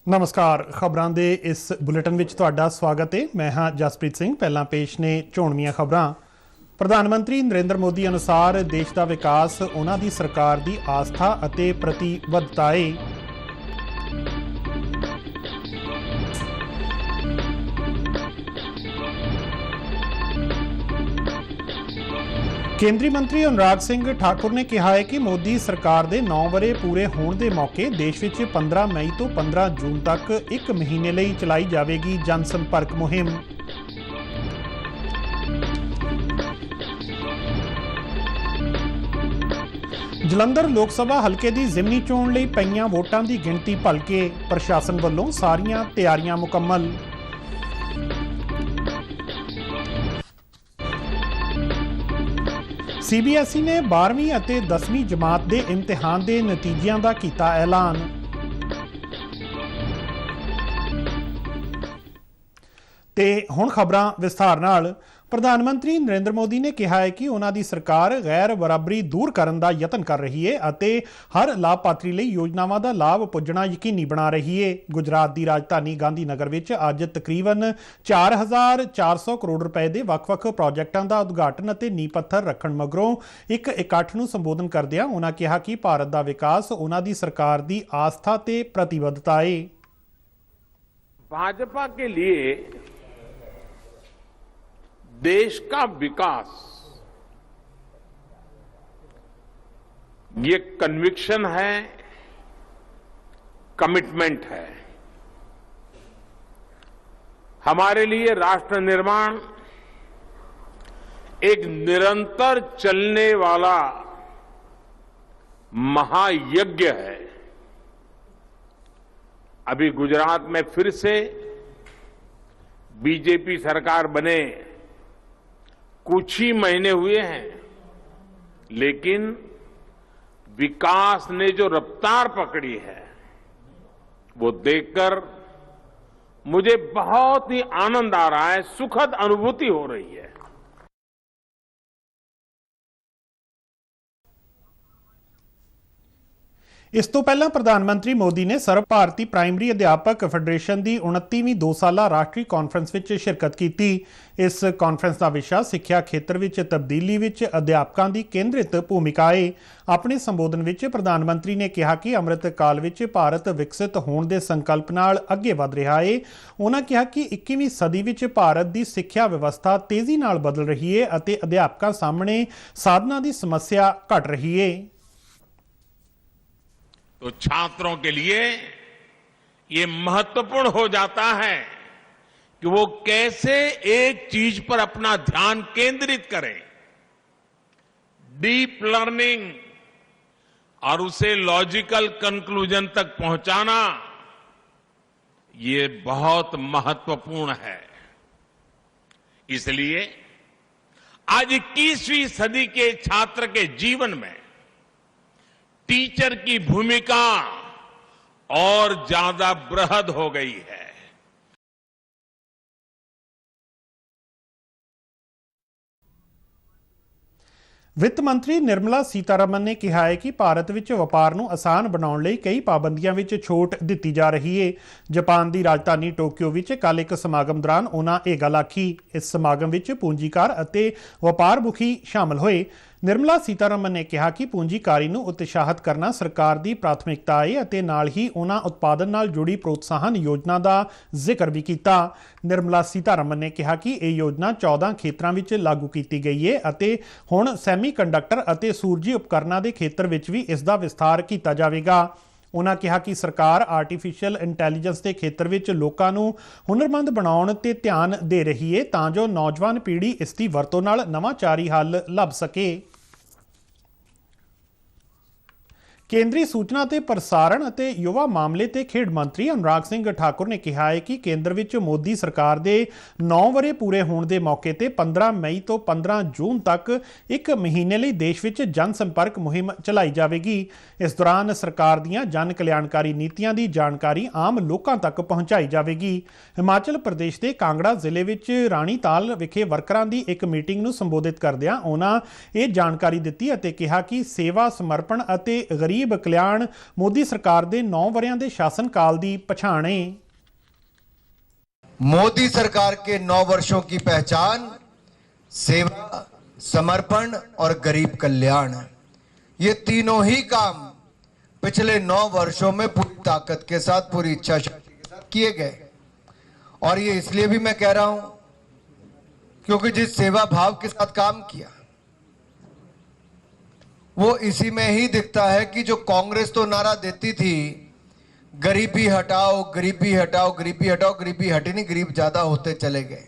नमस्कार। खबरां दे इस बुलेटिन विच तुहाडा स्वागत है। मैं हाँ जसप्रीत सिंह। पहलां पेश ने चोणवीआं खबरां। प्रधानमंत्री नरेंद्र मोदी अनुसार देश का विकास उन्हां दी सरकार दी आस्था अते प्रतिबद्धता है। केंद्रीय मंत्री अनुराग सिंह ठाकुर ने कहा है कि मोदी सरकार के 9 वरे पूरे होने के मौके देश विच 15 मई तो 15 जून तक एक महीने लिए चलाई जाएगी जनसंपर्क मुहिम। जलंधर लोक सभा हल्के की जिमनी चोण लई पईआं वोटां की गिणती भलके, प्रशासन वालों सारियां तैयारियां मुकम्मल। CBSE ने 12वीं ਅਤੇ 10वीं जमात के इम्तिहान के नतीजों का किया ऐलान। ते हुण खबरां विस्तार नाल। प्रधानमंत्री नरेंद्र मोदी ने कहा है कि उन्हां दी सरकार गैर बराबरी दूर करने का यतन कर रही है अते हर लाभपात्री लई योजनावां दा लाभ पुज्जना यकीनी बना रही है। गुजरात की राजधानी गांधीनगर विच अज तकरीबन 4400 करोड़ रुपए के वख-वख प्रोजैक्टां का उद्घाटन अते नींह पत्थर रखण मगरों एक इकट्ठ नूं संबोधन करदिआं उन्हां कहा कि भारत का विकास उन्हां दी सरकार की आस्था ते प्रतिबद्धता है। भाजपा के लिए देश का विकास ये कन्विक्शन है, कमिटमेंट है। हमारे लिए राष्ट्र निर्माण एक निरंतर चलने वाला महायज्ञ है। अभी गुजरात में फिर से बीजेपी सरकार बने कुछ ही महीने हुए हैं, लेकिन विकास ने जो रफ्तार पकड़ी है वो देखकर मुझे बहुत ही आनंद आ रहा है, सुखद अनुभूति हो रही है। इस तो पहला प्रधानमंत्री मोदी ने सर्व भारती प्राइमरी अध्यापक फैडरेशन की 29वीं 2 साला राष्ट्रीय कॉन्फ्रेंस में शिरकत की। इस कॉन्फ्रेंस का विषय सिक्ख्या खेत्र में तब्दीली में अध्यापकों की केंद्रित भूमिका है। अपने संबोधन में प्रधानमंत्री ने कहा कि अमृत काल में भारत विकसित होने के संकल्प नाल अगे वध रहा है। उन्होंने कहा कि 21वीं सदी में भारत की सिक्ख्या व्यवस्था तेजी नाल बदल रही है और अध्यापकों सामने साधना की समस्या घट रही है। तो छात्रों के लिए ये महत्वपूर्ण हो जाता है कि वो कैसे एक चीज पर अपना ध्यान केंद्रित करें। डीप लर्निंग और उसे लॉजिकल कंक्लूजन तक पहुंचाना ये बहुत महत्वपूर्ण है। इसलिए आज 21वीं सदी के छात्र के जीवन में टीचर की भूमिका और ज्यादा बृहद हो गई है। वित्त मंत्री निर्मला सीतारमन ने कहा है कि भारत विच व्यापार नूं आसान बनाउण लई कई पाबंदियां विच छूट दित्ती जा रही है। जापान की राजधानी टोक्यो विच कल एक समागम दौरान उन्हां इह गल आखी। इस समागम विच पूंजीकार अते व्यापार मुखी शामिल होए। निर्मला सीतारमन ने कहा कि पूंजीकारी नूं उत्साहित करना सरकार की प्राथमिकता है अते नाल ही उन्हां उत्पादन नाल जुड़ी प्रोत्साहन योजना का जिक्र भी किया। निर्मला सीतारमन ने कहा कि यह योजना 14 खेत्रां विच लागू की गई है अते हुण सैमीकंडक्टर अते सूरजी उपकरणों के खेत्र विच भी इसका विस्तार किया जाएगा। उन्होंने कहा कि सरकार आर्टिफिशियल इंटैलीजेंस के खेत्र में लोगों को हुनरमंद बनाने ते ध्यान दे रही है तां जो नौजवान पीढ़ी इसकी वरतों नाल नवाचारी हल लभ सके। केंद्रीय सूचना ते प्रसारण अते युवा मामले ते खेड मंत्री अनुराग सिंह ठाकुर ने कहा है कि केंद्र विच मोदी सरकार के 9 वरे पूरे होने के मौके ते 15 मई तो 15 जून तक एक महीने लिए देश विच जनसंपर्क मुहिम चलाई जाएगी। इस दौरान सरकार दीयां जन कल्याणकारी नीतियां की जानकारी आम लोगों तक पहुंचाई जाएगी। हिमाचल प्रदेश के कांगड़ा जिले विच राणीताल विखे वर्करां की एक मीटिंग नूं संबोधित करदिआं उन्हां ये जानकारी दित्ती अते कहा कि सेवा समर्पण अते गरीब ਗਰੀਬ ਕਲਿਆਣ ਮੋਦੀ ਸਰਕਾਰ ਦੇ 9 ਵਰਿਆਂ ਦੇ शासन काल ਦੀ पछाण है। मोदी सरकार के 9 वर्षों की पहचान सेवा, समर्पण और गरीब कल्याण, ये तीनों ही काम पिछले 9 वर्षों में पूरी ताकत के साथ, पूरी इच्छा शक्ति के साथ किए गए। और ये इसलिए भी मैं कह रहा हूं क्योंकि जिस सेवा भाव के साथ काम किया वो इसी में ही दिखता है कि जो कांग्रेस तो नारा देती थी गरीबी हटाओ, गरीबी हटाओ, गरीबी हटाओ, गरीबी हटी नहीं, गरीब ज्यादा होते चले गए।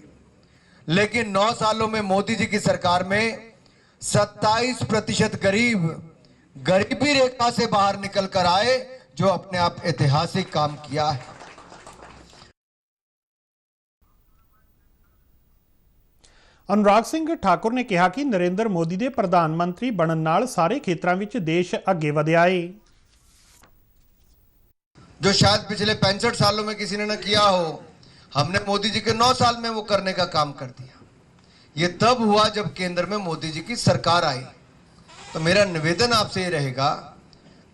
लेकिन 9 सालों में मोदी जी की सरकार में 27% गरीब गरीबी रेखा से बाहर निकल कर आए, जो अपने आप ऐतिहासिक काम किया है। अनुराग सिंह ठाकुर ने कहा कि नरेंद्र मोदी के प्रधानमंत्री बनने नाल सारे खेत्रों में देश अगे वधिया है, जो शायद पिछले 65 सालों में किसी ने न किया हो, हमने मोदी जी के 9 साल में वो करने का काम कर दिया। ये तब हुआ जब केंद्र में मोदी जी की सरकार आई। तो मेरा निवेदन आपसे ये रहेगा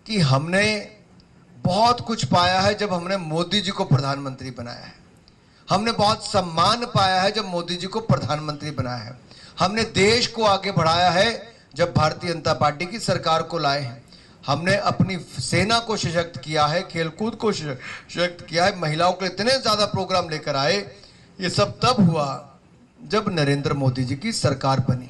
कि हमने बहुत कुछ पाया है जब हमने मोदी जी को प्रधानमंत्री बनाया है। हमने बहुत सम्मान पाया है जब मोदी जी को प्रधानमंत्री बनाया है। हमने देश को आगे बढ़ाया है जब भारतीय जनता पार्टी की सरकार को लाए हैं। हमने अपनी सेना को सशक्त किया है, खेलकूद को सशक्त किया है, महिलाओं के इतने ज्यादा प्रोग्राम लेकर आए। ये सब तब हुआ जब नरेंद्र मोदी जी की सरकार बनी।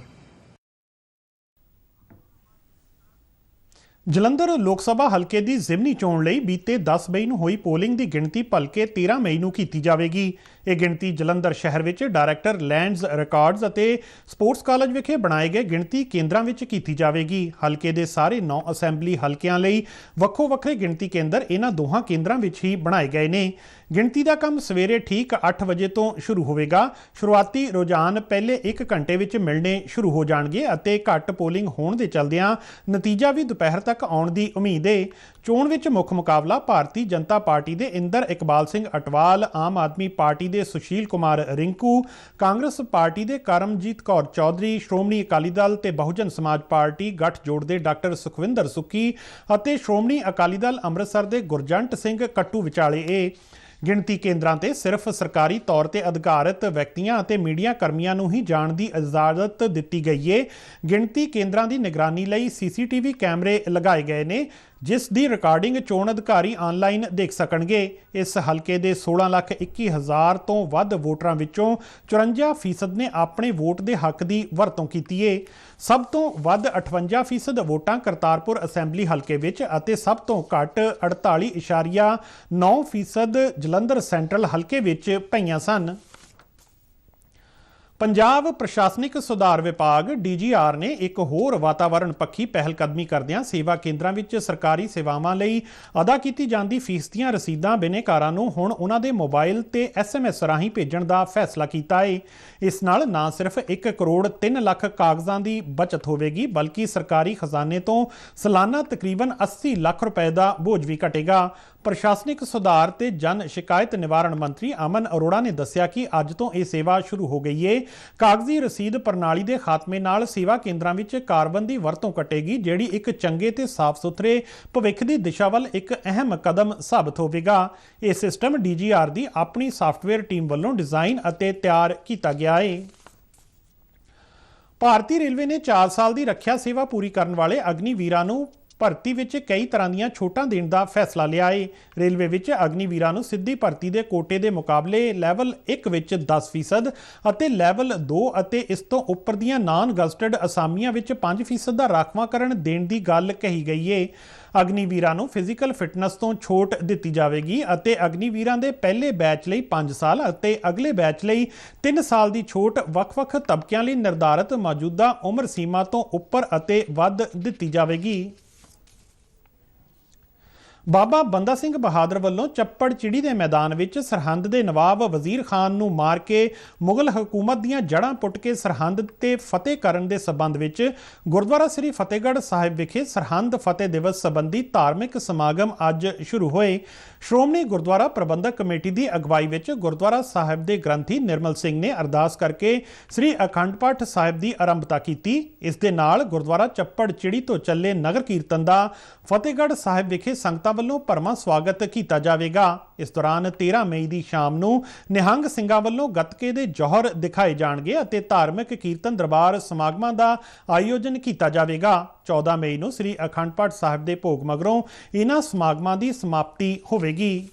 जलंधर लोक सभा हल्के की जिमनी चोण लई बीते 10 मई ਨੂੰ ਹੋਈ ਪੋਲਿੰਗ ਦੀ ਗਿਣਤੀ ਭਲਕੇ 13 ਮਈ ਨੂੰ ਕੀਤੀ ਜਾਵੇਗੀ। ਇਹ ਗਿਣਤੀ ਜਲੰਧਰ ਸ਼ਹਿਰ ਵਿੱਚ ਡਾਇਰੈਕਟਰ ਲੈਂਡਸ ਰਿਕਾਰਡਸ ਅਤੇ ਸਪੋਰਟਸ ਕਾਲਜ ਵਿਖੇ ਬਣਾਏ ਗਏ ਗਿਣਤੀ ਕੇਂਦਰਾਂ ਵਿੱਚ ਕੀਤੀ ਜਾਵੇਗੀ। ਹਲਕੇ ਦੇ ਸਾਰੇ 9 ਅਸੈਂਬਲੀ ਹਲਕਿਆਂ ਲਈ ਵੱਖੋ ਵੱਖਰੇ ਗਿਣਤੀ ਕੇਂਦਰ ਇਹਨਾਂ ਦੋਹਾਂ ਕੇਂਦਰਾਂ ਵਿੱਚ ਹੀ ਬਣਾਏ ਗਏ ਨੇ। ਗਿਣਤੀ ਦਾ ਕੰਮ ਸਵੇਰੇ ਠੀਕ 8 ਵਜੇ ਤੋਂ ਸ਼ੁਰੂ ਹੋਵੇਗਾ। ਸ਼ੁਰੂਆਤੀ ਰੁਝਾਨ ਪਹਿਲੇ 1 ਘੰਟੇ ਵਿੱਚ ਮਿਲਣੇ ਸ਼ੁਰੂ ਹੋ ਜਾਣਗੇ ਅਤੇ ਘੱਟ ਪੋਲਿੰਗ ਹੋਣ ਦੇ ਚਲਦਿਆਂ ਨਤੀਜਾ ਵੀ ਦੁਪਹਿਰ ਤੱਕ ਆਉਣ ਦੀ ਉਮੀਦ ਹੈ। ਚੋਣ ਵਿੱਚ ਮੁੱਖ ਮੁਕਾਬਲਾ ਭਾਰਤੀ ਜਨਤਾ ਪਾਰਟੀ ਦੇ ਇੰਦਰ ਇਕਬਾਲ ਸਿੰਘ ਅਟਵਾਲ, ਆਮ ਆਦਮੀ ਪਾਰਟੀ ਦੇ ਸੁਸ਼ੀਲ ਕੁਮਾਰ ਰਿੰਕੂ, ਕਾਂਗਰਸ ਪਾਰਟੀ ਦੇ ਕਰਮਜੀਤ ਕੌਰ ਚੌਧਰੀ, ਸ਼੍ਰੋਮਣੀ ਅਕਾਲੀ ਦਲ ਤੇ ਬਹੁਜਨ ਸਮਾਜ ਪਾਰਟੀ ਗੱਠਜੋੜ ਦੇ ਡਾਕਟਰ ਸੁਖਵਿੰਦਰ ਸੁੱਕੀ ਅਤੇ ਸ਼੍ਰੋਮਣੀ ਅਕਾਲੀ ਦਲ ਅੰਮ੍ਰਿਤਸਰ ਦੇ ਗੁਰਜੰਟ ਸਿੰਘ ਕੱਟੂ ਵਿਚਾਲੇ ਇਹ। ਗਿਣਤੀ ਕੇਂਦਰਾਂ ਤੇ ਸਿਰਫ ਸਰਕਾਰੀ ਤੌਰ ਤੇ ਅਧਿਕਾਰਤ ਵਿਅਕਤੀਆਂ ਅਤੇ ਮੀਡੀਆ ਕਰਮੀਆਂ ਨੂੰ ਹੀ ਜਾਣ ਦੀ ਇਜਾਜ਼ਤ ਦਿੱਤੀ ਗਈ ਹੈ। ਗਿਣਤੀ ਕੇਂਦਰਾਂ ਦੀ ਨਿਗਰਾਨੀ ਲਈ CCTV ਕੈਮਰੇ ਲਗਾਏ ਗਏ ਨੇ, ਜਿਸ ਦੀ ਰਿਕਾਰਡਿੰਗ ਚੋਣ ਅਧਿਕਾਰੀ ਆਨਲਾਈਨ ਦੇਖ ਸਕਣਗੇ। ਇਸ ਹਲਕੇ ਦੇ 16,21,000 ਤੋਂ ਵੱਧ ਵੋਟਰਾਂ ਵਿੱਚੋਂ 54% ਨੇ ਆਪਣੇ ਵੋਟ ਦੇ ਹੱਕ ਦੀ ਵਰਤੋਂ ਕੀਤੀ ਹੈ। ਸਭ ਤੋਂ ਵੱਧ 58% ਵੋਟਾਂ ਕਰਤਾਰਪੁਰ ਅਸੈਂਬਲੀ ਹਲਕੇ ਵਿੱਚ ਅਤੇ ਸਭ ਤੋਂ ਘੱਟ 48.9% ਜਲੰਧਰ ਸੈਂਟਰਲ ਹਲਕੇ ਵਿੱਚ ਪਈਆਂ ਸਨ। ਪੰਜਾਬ ਪ੍ਰਸ਼ਾਸਨਿਕ ਸੁਧਾਰ ਵਿਭਾਗ DGR ਨੇ ਇੱਕ ਹੋਰ ਵਾਤਾਵਰਣ ਪੱਖੀ ਪਹਿਲ ਕਦਮੀ ਕਰਦਿਆਂ ਸੇਵਾ ਕੇਂਦਰਾਂ ਵਿੱਚ ਸਰਕਾਰੀ ਸੇਵਾਵਾਂ ਲਈ ਅਦਾ ਕੀਤੀ ਜਾਂਦੀ ਫੀਸ ਦੀਆਂ ਰਸੀਦਾਂ ਬਿਨੇਕਾਰਾਂ ਨੂੰ ਹੁਣ ਉਹਨਾਂ ਦੇ ਮੋਬਾਈਲ ਤੇ SMS ਰਾਹੀਂ ਭੇਜਣ ਦਾ ਫੈਸਲਾ ਕੀਤਾ ਹੈ। ਇਸ ਨਾਲ ਨਾ ਸਿਰਫ 1 ਕਰੋੜ 3 ਲੱਖ ਕਾਗਜ਼ਾਂ ਦੀ ਬਚਤ ਹੋਵੇਗੀ, ਬਲਕਿ ਸਰਕਾਰੀ ਖਜ਼ਾਨੇ ਤੋਂ ਸਾਲਾਨਾ ਤਕਰੀਬਨ 80 ਲੱਖ ਰੁਪਏ ਦਾ ਬੋਝ ਵੀ ਘਟੇਗਾ। ਪ੍ਰਸ਼ਾਸਨਿਕ ਸੁਧਾਰ ਤੇ ਜਨ ਸ਼ਿਕਾਇਤ ਨਿਵਾਰਣ ਮੰਤਰੀ ਅਮਨ ਅਰੋੜਾ ਨੇ ਦੱਸਿਆ ਕਿ ਅੱਜ ਤੋਂ ਇਹ ਸੇਵਾ ਸ਼ੁਰੂ ਹੋ ਗਈ ਹੈ। ਕਾਗਜ਼ੀ ਰਸੀਦ ਪ੍ਰਣਾਲੀ ਦੇ ਖਾਤਮੇ ਨਾਲ ਸੇਵਾ ਕੇਂਦਰਾਂ ਵਿੱਚ ਕਾਰਬਨ ਦੀ ਵਰਤੋਂ ਘਟੇਗੀ, ਜਿਹੜੀ ਇੱਕ ਚੰਗੇ ਤੇ ਸਾਫ਼ ਸੁਥਰੇ ਭਵਿੱਖ ਦੀ ਦਿਸ਼ਾ ਵੱਲ ਇੱਕ ਅਹਿਮ ਕਦਮ ਸਾਬਤ ਹੋਵੇਗਾ। ਇਹ ਸਿਸਟਮ DGR ਦੀ ਆਪਣੀ ਸਾਫਟਵੇਅਰ ਟੀਮ ਵੱਲੋਂ ਡਿਜ਼ਾਈਨ ਅਤੇ ਤਿਆਰ ਕੀਤਾ ਗਿਆ ਹੈ। ਭਾਰਤੀ ਰੇਲਵੇ ਨੇ 4 ਸਾਲ ਦੀ ਰੱਖਿਆ ਸੇਵਾ ਪੂਰੀ ਕਰਨ ਵਾਲੇ ਅਗਨੀਵੀਰਾਂ ਨੂੰ ਭਰਤੀ ਵਿੱਚ ਕਈ ਤਰ੍ਹਾਂ ਦੀਆਂ ਛੋਟਾਂ ਦੇਣ ਦਾ ਫੈਸਲਾ ਲਿਆ ਹੈ। ਰੇਲਵੇ ਵਿੱਚ ਅਗਨੀਵੀਰਾਂ ਨੂੰ ਸਿੱਧੀ ਭਰਤੀ ਦੇ ਕੋਟੇ ਦੇ ਮੁਕਾਬਲੇ ਲੈਵਲ 1 ਵਿੱਚ 10% ਅਤੇ ਲੈਵਲ 2 ਅਤੇ ਇਸ ਤੋਂ ਉੱਪਰ ਦੀਆਂ ਨਾਨ ਗਜ਼ਟਡ ਅਸਾਮੀਆਂ ਵਿੱਚ 5% ਦਾ ਰਾਖਵਾਂਕਰਨ ਦੇਣ ਦੀ ਗੱਲ ਕਹੀ ਗਈ ਹੈ। ਅਗਨੀਵੀਰਾਂ ਨੂੰ ਫਿਜ਼ੀਕਲ ਫਿਟਨੈਸ ਤੋਂ ਛੋਟ ਦਿੱਤੀ ਜਾਵੇਗੀ ਅਤੇ ਅਗਨੀਵੀਰਾਂ ਦੇ ਪਹਿਲੇ ਬੈਚ ਲਈ 5 ਸਾਲ ਅਤੇ ਅਗਲੇ ਬੈਚ ਲਈ 3 ਸਾਲ ਦੀ ਛੋਟ ਵੱਖ-ਵੱਖ ਤਬਕਿਆਂ ਲਈ ਨਿਰਧਾਰਤ ਮੌਜੂਦਾ ਉਮਰ ਸੀਮਾ ਤੋਂ ਉੱਪਰ ਅਤੇ ਵੱਧ ਦਿੱਤੀ ਜਾਵੇਗੀ। ਬਾਬਾ ਬੰਦਾ ਸਿੰਘ ਬਹਾਦਰ ਵੱਲੋਂ ਚੱਪੜ ਚਿੜੀ ਦੇ ਮੈਦਾਨ ਵਿੱਚ ਸਰਹੰਦ ਦੇ ਨਵਾਬ ਵਜ਼ੀਰ ਖਾਨ ਨੂੰ ਮਾਰ ਕੇ ਮੁਗਲ ਹਕੂਮਤ ਦੀਆਂ ਜੜ੍ਹਾਂ ਪੁੱਟ ਕੇ ਸਰਹੰਦ ਤੇ ਫਤਿਹ ਕਰਨ ਦੇ ਸਬੰਧ ਵਿੱਚ ਗੁਰਦੁਆਰਾ ਸ੍ਰੀ ਫਤਿਹਗੜ੍ਹ ਸਾਹਿਬ ਵਿਖੇ ਸਰਹੰਦ ਫਤਿਹ ਦਿਵਸ ਸੰਬੰਧੀ ਧਾਰਮਿਕ ਸਮਾਗਮ ਅੱਜ ਸ਼ੁਰੂ ਹੋਏ। ਸ਼੍ਰੋਮਣੀ ਗੁਰਦੁਆਰਾ ਪ੍ਰਬੰਧਕ ਕਮੇਟੀ ਦੀ ਅਗਵਾਈ ਵਿੱਚ ਗੁਰਦੁਆਰਾ ਸਾਹਿਬ ਦੇ ਗ੍ਰੰਥੀ ਨਿਰਮਲ ਸਿੰਘ ਨੇ ਅਰਦਾਸ ਕਰਕੇ ਸ੍ਰੀ ਅਖੰਡ ਪਾਠ ਸਾਹਿਬ ਦੀ ਆਰੰਭਤਾ ਕੀਤੀ। ਇਸ ਦੇ ਨਾਲ ਗੁਰਦੁਆਰਾ ਚੱਪੜ ਚਿੜੀ ਤੋਂ ਚੱਲੇ ਨਗਰ ਕੀਰਤਨ ਦਾ ਫਤਿਹਗੜ੍ਹ ਸਾਹਿਬ ਵਿਖੇ ਸੰਗਤਾਂ ਵੱਲੋਂ ਭਰਵਾਂ ਸਵਾਗਤ ਕੀਤਾ ਜਾਵੇਗਾ। ਇਸ ਦੌਰਾਨ 13 ਮਈ ਦੀ ਸ਼ਾਮ ਨੂੰ ਨਿਹੰਗ ਸਿੰਘਾਂ ਵੱਲੋਂ ਗੱਤਕੇ ਦੇ ਜੌਹਰ ਦਿਖਾਏ ਜਾਣਗੇ ਅਤੇ ਧਾਰਮਿਕ ਕੀਰਤਨ ਦਰਬਾਰ ਸਮਾਗਮਾਂ ਦਾ ਆਯੋਜਨ ਕੀਤਾ ਜਾਵੇਗਾ। 14 ਮਈ ਨੂੰ ਸ੍ਰੀ ਅਖੰਡ ਪਾਠ ਸਾਹਿਬ ਦੇ ਭੋਗ ਮਗਰੋਂ ਇਹਨਾਂ ਸਮਾਗਮਾਂ ਦੀ ਸਮਾਪਤੀ ਹੋਵੇਗੀ।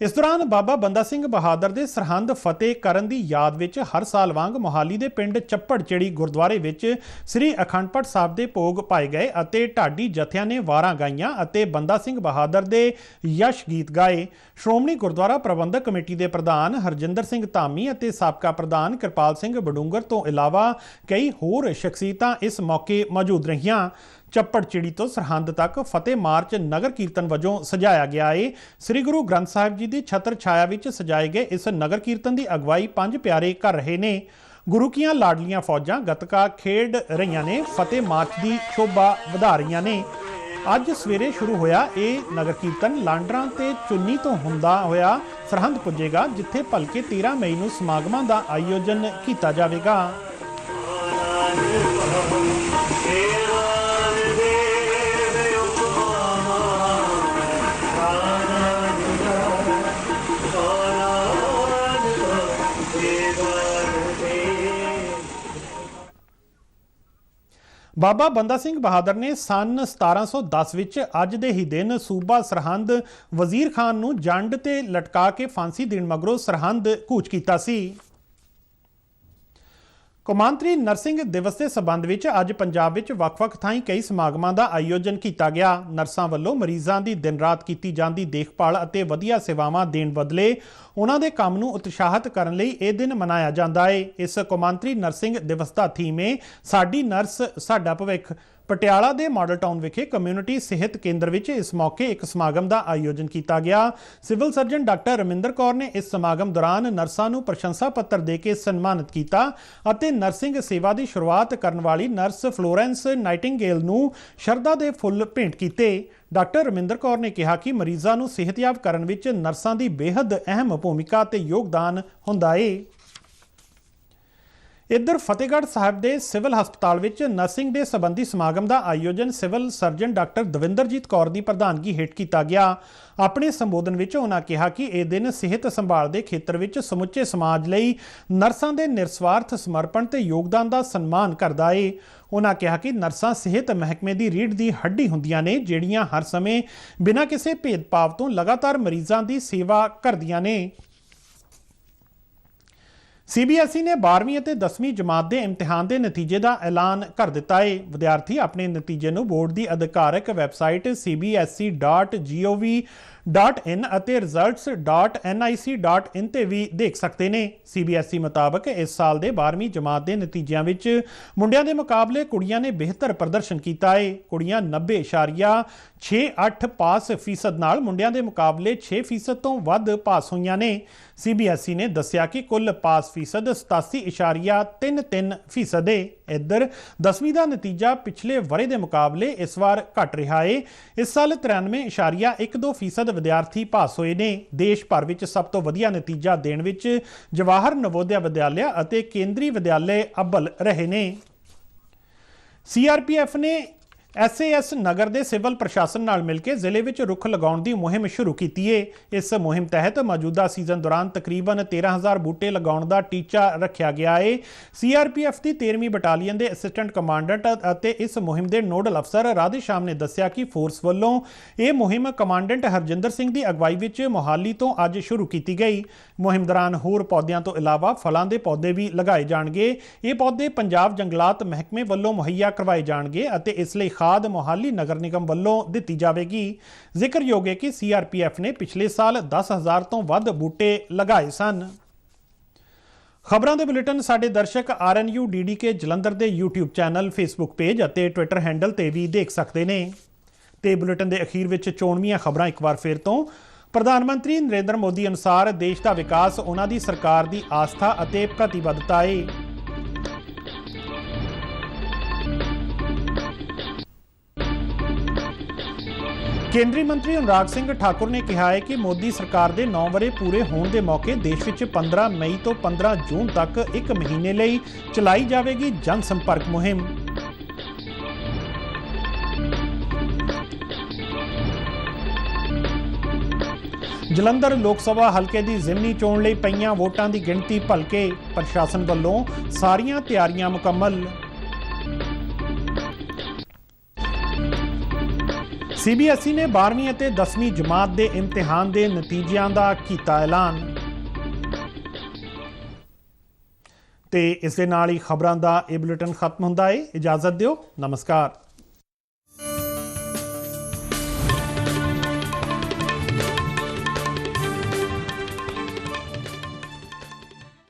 ਇਸ ਦੌਰਾਨ ਬਾਬਾ ਬੰਦਾ ਸਿੰਘ ਬਹਾਦਰ ਦੇ ਸਰਹੰਦ ਫਤਿਹ ਕਰਨ ਦੀ ਯਾਦ ਵਿੱਚ ਹਰ ਸਾਲ ਵਾਂਗ ਮੋਹਾਲੀ ਦੇ ਪਿੰਡ ਚੱਪੜ ਚਿੜੀ ਗੁਰਦੁਆਰੇ ਵਿੱਚ ਸ੍ਰੀ ਅਖੰਡ ਪਾਠ ਸਾਹਿਬ ਦੇ ਭੋਗ ਪਾਏ ਗਏ ਅਤੇ ਢਾਡੀ ਜਥਿਆਂ ਨੇ ਵਾਰਾਂ ਗਾਈਆਂ ਅਤੇ ਬੰਦਾ ਸਿੰਘ ਬਹਾਦਰ ਦੇ ਯਸ਼ ਗੀਤ ਗਾਏ। ਸ਼੍ਰੋਮਣੀ ਗੁਰਦੁਆਰਾ ਪ੍ਰਬੰਧਕ ਕਮੇਟੀ ਦੇ ਪ੍ਰਧਾਨ ਹਰਜਿੰਦਰ ਸਿੰਘ ਧਾਮੀ ਅਤੇ ਸਾਬਕਾ ਪ੍ਰਧਾਨ ਕਿਰਪਾਲ ਸਿੰਘ ਬਡੂੰਗਰ ਤੋਂ ਇਲਾਵਾ ਕਈ ਹੋਰ ਸ਼ਖਸੀਅਤਾਂ ਇਸ ਮੌਕੇ ਮੌਜੂਦ ਰਹੀਆਂ। ਚੱਪੜ ਚਿੜੀ ਤੋਂ ਸਰਹੰਦ ਤੱਕ ਫਤਿਹ ਮਾਰਚ ਨਗਰ ਕੀਰਤਨ ਵਜੋਂ ਸਜਾਇਆ ਗਿਆ ਹੈ। ਸ੍ਰੀ ਗੁਰੂ ਗ੍ਰੰਥ ਸਾਹਿਬ ਜੀ ਦੀ ਛਤਰ ਛਾਇਆ ਵਿੱਚ ਸਜਾਏ ਗਏ ਇਸ ਨਗਰ ਕੀਰਤਨ ਦੀ ਅਗਵਾਈ ਪੰਜ ਪਿਆਰੇ ਕਰ ਰਹੇ ਨੇ। ਗੁਰੂ ਕੀਆਂ ਲਾਡਲੀਆਂ ਫੌਜਾਂ ਗੱਤਕਾ ਖੇਡ ਰਹੀਆਂ ਨੇ, ਫਤਿਹ ਮਾਰਚ ਦੀ ਸ਼ੋਭਾ ਵਧਾ ਰਹੀਆਂ ਨੇ। ਅੱਜ ਸਵੇਰੇ ਸ਼ੁਰੂ ਹੋਇਆ ਇਹ ਨਗਰ ਕੀਰਤਨ ਲਾਂਡਰਾਂ ਤੇ ਚੁੰਨੀ ਤੋਂ ਹੁੰਦਾ ਹੋਇਆ ਸਰਹੰਦ ਪੁੱਜੇਗਾ, ਜਿੱਥੇ ਭਲਕੇ 13 ਮਈ ਨੂੰ ਸਮਾਗਮਾਂ ਦਾ ਆਯੋਜਨ ਕੀਤਾ ਜਾਵੇਗਾ। ਬਾਬਾ ਬੰਦਾ ਸਿੰਘ ਬਹਾਦਰ ਨੇ ਸੰਨ 1710 ਵਿੱਚ ਅੱਜ ਦੇ ਹੀ ਦਿਨ ਸੂਬਾ ਸਰਹੰਦ ਵਜ਼ੀਰ ਖਾਨ ਨੂੰ ਜੰਡ ਤੇ ਲਟਕਾ ਕੇ ਫਾਂਸੀ ਦੇਣ ਮਗਰੋਂ ਸਰਹੰਦ ਕੂਚ ਕੀਤਾ ਸੀ। ਕੌਮਾਂਤਰੀ ਨਰਸਿੰਗ ਦਿਵਸ ਦੇ ਸਬੰਧ ਵਿੱਚ ਅੱਜ ਪੰਜਾਬ ਵਿੱਚ ਵੱਖ-ਵੱਖ ਥਾਈਂ ਕਈ ਸਮਾਗਮਾਂ ਦਾ ਆਯੋਜਨ ਕੀਤਾ ਗਿਆ। ਨਰਸਾਂ ਵੱਲੋਂ ਮਰੀਜ਼ਾਂ ਦੀ ਦਿਨ-ਰਾਤ ਕੀਤੀ ਜਾਂਦੀ ਦੇਖਭਾਲ ਅਤੇ ਵਧੀਆ ਸੇਵਾਵਾਂ ਦੇਣ ਬਦਲੇ ਉਹਨਾਂ ਦੇ ਕੰਮ ਨੂੰ ਉਤਸ਼ਾਹਿਤ ਕਰਨ ਲਈ ਇਹ ਦਿਨ ਮਨਾਇਆ ਜਾਂਦਾ ਹੈ। ਇਸ ਕੌਮਾਂਤਰੀ ਨਰਸਿੰਗ ਦਿਵਸ ਦਾ ਥੀਮ ਹੈ ਸਾਡੀ ਨਰਸ ਸਾਡਾ ਭਵਿੱਖ। ਪਟਿਆਲਾ ਦੇ ਮਾਡਲ ਟਾਊਨ ਵਿਖੇ ਕਮਿਊਨਿਟੀ ਸਿਹਤ ਕੇਂਦਰ ਵਿੱਚ ਇਸ ਮੌਕੇ ਇੱਕ ਸਮਾਗਮ ਦਾ ਆਯੋਜਨ ਕੀਤਾ ਗਿਆ। Civil surgeon doctor Raminder Kaur ਨੇ ਇਸ ਸਮਾਗਮ ਦੌਰਾਨ ਨਰਸਾਂ ਨੂੰ ਪ੍ਰਸ਼ੰਸਾ ਪੱਤਰ ਦੇ ਕੇ ਸਨਮਾਨਿਤ ਕੀਤਾ ਅਤੇ ਨਰਸਿੰਗ ਸੇਵਾ ਦੀ ਸ਼ੁਰੂਆਤ ਕਰਨ ਵਾਲੀ ਨਰਸ ਫਲੋਰੈਂਸ ਨਾਈਟਿੰਗੇਲ ਨੂੰ ਸ਼ਰਧਾ ਦੇ ਫੁੱਲ ਭੇਂਟ ਕੀਤੇ। ਡਾਕਟਰ ਰਮਿੰਦਰ ਕੌਰ ਨੇ ਕਿਹਾ ਕਿ ਮਰੀਜ਼ਾਂ ਨੂੰ ਸਿਹਤਯਾਬ ਕਰਨ ਵਿੱਚ ਨਰਸਾਂ ਦੀ ਬੇਹੱਦ ਅਹਿਮ ਭੂਮਿਕਾ ਤੇ ਯੋਗਦਾਨ ਹੁੰਦਾ ਹੈ। ਇੱਧਰ ਫਤਿਹਗੜ੍ਹ ਸਾਹਿਬ ਦੇ ਸਿਵਲ ਹਸਪਤਾਲ ਵਿੱਚ ਨਰਸਿੰਗ ਦੇ ਸੰਬੰਧੀ ਸਮਾਗਮ ਦਾ ਆਯੋਜਨ civil surgeon doctor Davinderjit Kaur ਦੀ ਪ੍ਰਧਾਨਗੀ ਹੇਠ ਕੀਤਾ ਗਿਆ। ਆਪਣੇ ਸੰਬੋਧਨ ਵਿੱਚ ਉਹਨਾਂ ਕਿਹਾ ਕਿ ਇਹ ਦਿਨ ਸਿਹਤ ਸੰਭਾਲ ਦੇ ਖੇਤਰ ਵਿੱਚ ਸਮੁੱਚੇ ਸਮਾਜ ਲਈ ਨਰਸਾਂ ਦੇ ਨਿਰਸਵਾਰਥ ਸਮਰਪਣ ਤੇ ਯੋਗਦਾਨ ਦਾ ਸਨਮਾਨ ਕਰਦਾ ਹੈ। ਉਹਨਾਂ ਕਿਹਾ ਕਿ ਨਰਸਾਂ ਸਿਹਤ ਮਹਿਕਮੇ ਦੀ ਰੀੜ੍ਹ ਦੀ ਹੱਡੀ ਹੁੰਦੀਆਂ ਨੇ, ਜਿਹੜੀਆਂ ਹਰ ਸਮੇਂ ਬਿਨਾਂ ਕਿਸੇ ਭੇਦਭਾਵ ਤੋਂ ਲਗਾਤਾਰ ਮਰੀਜ਼ਾਂ ਦੀ ਸੇਵਾ ਕਰਦੀਆਂ ਨੇ। CBSE ਨੇ 12ਵੀਂ ਅਤੇ 10ਵੀਂ ਜਮਾਤ ਦੇ ਇਮਤਿਹਾਨ ਦੇ ਨਤੀਜੇ ਦਾ ਐਲਾਨ ਕਰ ਦਿੱਤਾ ਹੈ। ਵਿਦਿਆਰਥੀ ਆਪਣੇ ਨਤੀਜੇ ਨੂੰ ਬੋਰਡ ਦੀ ਅਧਿਕਾਰਕ ਵੈਬਸਾਈਟ cbse.gov.in ਅਤੇ results.nic.in ਤੇ ਵੀ ਦੇਖ ਸਕਦੇ ਨੇ। CBSE ਮੁਤਾਬਕ ਇਸ ਸਾਲ ਦੇ 12ਵੀਂ ਜਮਾਤ ਦੇ ਨਤੀਜਿਆਂ ਵਿੱਚ ਮੁੰਡਿਆਂ ਦੇ ਮੁਕਾਬਲੇ ਕੁੜੀਆਂ ਨੇ ਬਿਹਤਰ ਪ੍ਰਦਰਸ਼ਨ ਕੀਤਾ ਹੈ। ਕੁੜੀਆਂ 90.68 ਪਾਸ ਫੀਸਦ ਨਾਲ ਮੁੰਡਿਆਂ ਦੇ ਮੁਕਾਬਲੇ 6% ਤੋਂ ਵੱਧ ਪਾਸ ਹੋਈਆਂ ਨੇ। CBSE ਨੇ ਦੱਸਿਆ ਕਿ ਕੁੱਲ ਪਾਸ ਫੀਸਦ 87.33% ਹੈ। ਇੱਧਰ 10ਵੀਂ ਦਾ ਨਤੀਜਾ ਪਿਛਲੇ ਵਰੇ ਦੇ ਮੁਕਾਬਲੇ ਇਸ ਵਾਰ ਘੱਟ ਰਿਹਾ ਹੈ। ਇਸ ਸਾਲ 93.12% ਵਿਦਿਆਰਥੀ ਪਾਸ ਹੋਏ ਨੇ। ਦੇਸ਼ ਭਰ ਵਿੱਚ ਸਭ ਤੋਂ ਵਧੀਆ ਨਤੀਜਾ ਦੇਣ ਵਿੱਚ ਜਵਾਹਰ ਨਵੋਦਿਆ ਵਿਦਿਆਲਿਆ ਅਤੇ ਕੇਂਦਰੀ ਵਿਦਿਆਲੇ ਅੱਵਲ ਰਹੇ ਨੇ। CRPF ਨੇ SAS ਨਗਰ ਦੇ ਸਿਵਲ ਪ੍ਰਸ਼ਾਸਨ ਨਾਲ ਮਿਲ ਕੇ ਜ਼ਿਲ੍ਹੇ ਵਿੱਚ ਰੁੱਖ ਲਗਾਉਣ ਦੀ ਮੁਹਿੰਮ ਸ਼ੁਰੂ ਕੀਤੀ ਹੈ। ਇਸ ਮੁਹਿੰਮ ਤਹਿਤ ਮੌਜੂਦਾ ਸੀਜ਼ਨ ਦੌਰਾਨ ਤਕਰੀਬਨ 13,000 ਬੂਟੇ ਲਗਾਉਣ ਦਾ ਟੀਚਾ ਰੱਖਿਆ ਗਿਆ ਹੈ। CRPF ਦੀ 13ਵੀਂ ਬਟਾਲੀਅਨ ਦੇ ਅਸਿਸਟੈਂਟ ਕਮਾਂਡੈਂਟ ਅਤੇ ਇਸ ਮੁਹਿੰਮ ਦੇ ਨੋਡਲ ਅਫਸਰ ਰਾਧੇ ਸ਼ਾਮ ਨੇ ਦੱਸਿਆ ਕਿ ਫੋਰਸ ਵੱਲੋਂ ਇਹ ਮੁਹਿੰਮ ਕਮਾਂਡੈਂਟ ਹਰਜਿੰਦਰ ਸਿੰਘ ਦੀ ਅਗਵਾਈ ਵਿੱਚ ਮੋਹਾਲੀ ਤੋਂ ਅੱਜ ਸ਼ੁਰੂ ਕੀਤੀ ਗਈ। ਮੁਹਿੰਮ ਦੌਰਾਨ ਹੋਰ ਪੌਦਿਆਂ ਤੋਂ ਇਲਾਵਾ ਫਲਾਂ ਦੇ ਪੌਦੇ ਵੀ ਲਗਾਏ ਜਾਣਗੇ। ਇਹ ਪੌਦੇ ਪੰਜਾਬ ਜੰਗਲਾਤ ਮਹਿਕਮੇ ਵੱਲੋਂ ਮੁਹੱਈਆ ਕਰਵਾਏ ਜਾਣਗੇ ਅਤੇ ਇਸ ਲਈ ਖਾਦ ਮੋਹਾਲੀ ਨਗਰ ਨਿਗਮ ਵੱਲੋਂ ਦਿੱਤੀ ਜਾਵੇਗੀ। ਜ਼ਿਕਰਯੋਗ ਹੈ ਕਿ CRPF ਨੇ ਪਿਛਲੇ ਸਾਲ 10,000 ਤੋਂ ਵੱਧ ਬੂਟੇ ਲਗਾਏ ਸਨ। ਖਬਰਾਂ ਦੇ ਬੁਲੇਟਿਨ ਸਾਡੇ ਦਰਸ਼ਕ RNU DDK ਜਲੰਧਰ ਦੇ YouTube ਚੈਨਲ, Facebook ਪੇਜ ਅਤੇ Twitter ਹੈਂਡਲ ਤੇ ਵੀ ਦੇਖ ਸਕਦੇ ਨੇ। ਤੇ ਬੁਲੇਟਿਨ ਦੇ ਅਖੀਰ ਵਿੱਚ ਚੋਣਵੀਆਂ ਖਬਰਾਂ ਇੱਕ ਵਾਰ ਫਿਰ ਤੋਂ। ਪ੍ਰਧਾਨ ਮੰਤਰੀ ਨਰਿੰਦਰ ਮੋਦੀ ਅਨੁਸਾਰ ਦੇਸ਼ ਦਾ ਵਿਕਾਸ ਉਹਨਾਂ ਦੀ ਸਰਕਾਰ ਦੀ ਆਸਥਾ ਅਤੇ ਪ੍ਰਤੀਬੱਧਤਾ ਹੈ। ਕੇਂਦਰੀ ਮੰਤਰੀ ਅਨੁਰਾਗ ਸਿੰਘ ਠਾਕੁਰ ਨੇ ਕਿਹਾ ਹੈ ਕਿ ਮੋਦੀ ਸਰਕਾਰ ਦੇ 9 ਵਰ੍ਹੇ ਪੂਰੇ ਹੋਣ ਦੇ ਮੌਕੇ ਦੇਸ਼ ਵਿੱਚ 15 ਮਈ ਤੋਂ 15 ਜੂਨ ਤੱਕ ਇੱਕ ਮਹੀਨੇ ਲਈ ਚਲਾਈ ਜਾਵੇਗੀ ਜਨ ਸੰਪਰਕ ਮੁਹਿੰਮ। ਜਲੰਧਰ ਲੋਕ ਸਭਾ ਹਲਕੇ ਦੀ ਜ਼ਿਮਨੀ ਚੋਣ ਲਈ ਪਈਆਂ ਵੋਟਾਂ ਦੀ ਗਿਣਤੀ ਭਲਕੇ, ਪ੍ਰਸ਼ਾਸਨ ਵੱਲੋਂ ਸਾਰੀਆਂ ਤਿਆਰੀਆਂ ਮੁਕੰਮਲ। CBSE ਨੇ 12ਵੀਂ ਅਤੇ 10ਵੀਂ ਜਮਾਤ ਦੇ ਇਮਤਿਹਾਨ ਦੇ ਨਤੀਜਿਆਂ ਦਾ ਕੀਤਾ ਐਲਾਨ। ਤੇ ਇਸ ਦੇ ਨਾਲ ਹੀ ਖਬਰਾਂ ਦਾ ਇਹ ਬੁਲੇਟਿਨ ਖਤਮ ਹੁੰਦਾ ਹੈ। ਇਜਾਜ਼ਤ ਦਿਓ, ਨਮਸਕਾਰ।